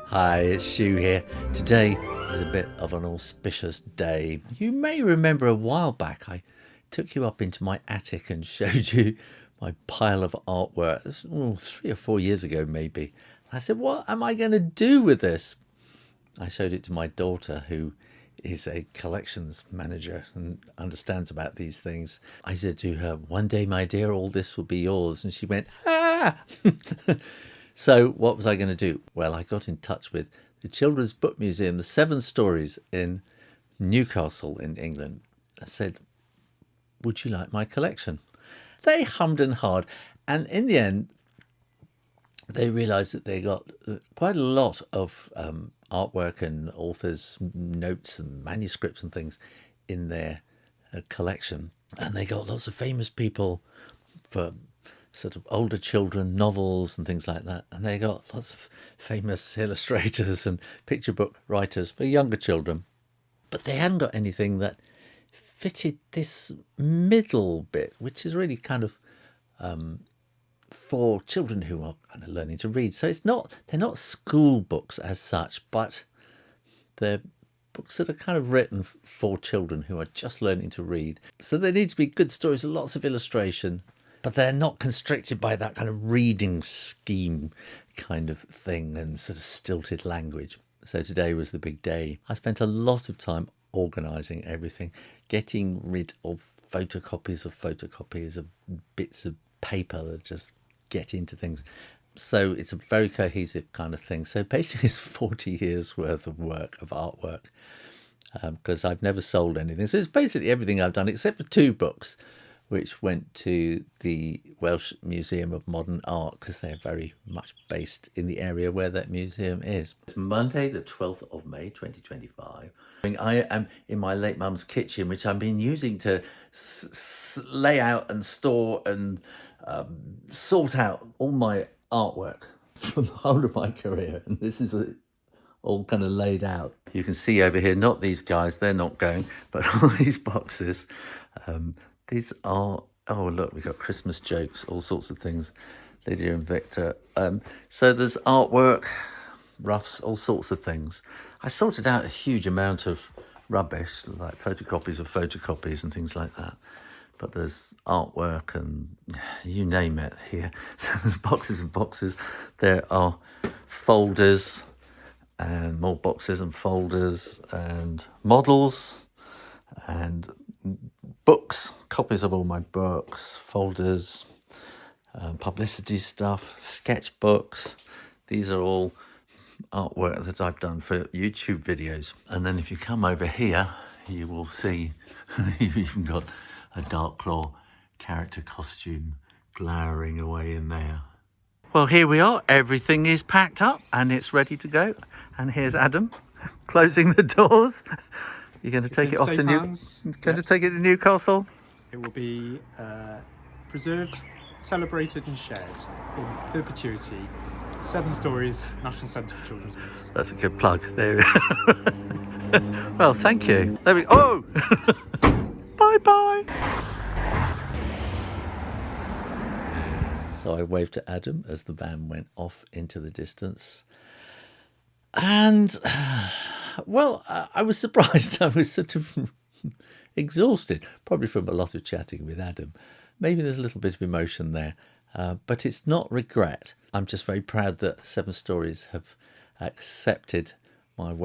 Hi, it's Shu here. Today is a bit of an auspicious day. You may remember a while back I took you up into my attic and showed you my pile of artwork. 3 or 4 years ago maybe. I said, what am I going to do with this? I showed it to my daughter, who is a collections manager and understands about these things. I said to her, one day, my dear, all this will be yours. And she went, ah! So what was I going to do? Well, I got in touch with the Children's Book Museum, the Seven Stories in Newcastle in England. I said, would you like my collection? They hummed and hawed. And in the end, they realised that they got quite a lot of artwork and authors' notes and manuscripts and things in their collection. And they got lots of famous people for sort of older children, novels and things like that. And they got lots of famous illustrators and picture book writers for younger children. But they hadn't got anything that fitted this middle bit, which is really kind of for children who are kind of learning to read. So they're not school books as such, but they're books that are kind of written for children who are just learning to read. So they need to be good stories with lots of illustration, but they're not constricted by that kind of reading scheme kind of thing and sort of stilted language. So today was the big day. I spent a lot of time organising everything, getting rid of photocopies of bits of paper that just get into things. So it's a very cohesive kind of thing. So basically it's 40 years worth of work, of artwork, because I've never sold anything. So it's basically everything I've done except for 2 books, which went to the Welsh Museum of Modern Art because they're very much based in the area where that museum is. It's Monday, the 12th of May, 2025. I am in my late mum's kitchen, which I've been using to lay out and store and sort out all my artwork from the whole of my career. And this is all kind of laid out. You can see over here, not these guys, they're not going, but all these boxes. These are, oh look, we've got Christmas jokes, all sorts of things, Lydia and Victor. So there's artwork, roughs, all sorts of things. I sorted out a huge amount of rubbish, like photocopies of photocopies and things like that. But there's artwork and you name it here. So there's boxes and boxes. There are folders and more boxes and folders and models and books, copies of all my books, folders, publicity stuff, sketchbooks. These are all artwork that I've done for YouTube videos. And then if you come over here, you will see you've even got a Dark Claw character costume glowering away in there. Well, here we are. Everything is packed up and it's ready to go. And here's Adam closing the doors. You're going to take it off to take it to Newcastle? It will be preserved, celebrated and shared in perpetuity. 7 Stories, National Centre for Children's Books. That's a good plug. There we go. Well, thank you. There we go. Oh! Bye-bye. So I waved to Adam as the van went off into the distance. And, well, I was surprised. I was sort of exhausted, probably from a lot of chatting with Adam. Maybe there's a little bit of emotion there, but it's not regret. I'm just very proud that 7 Stories have accepted my work.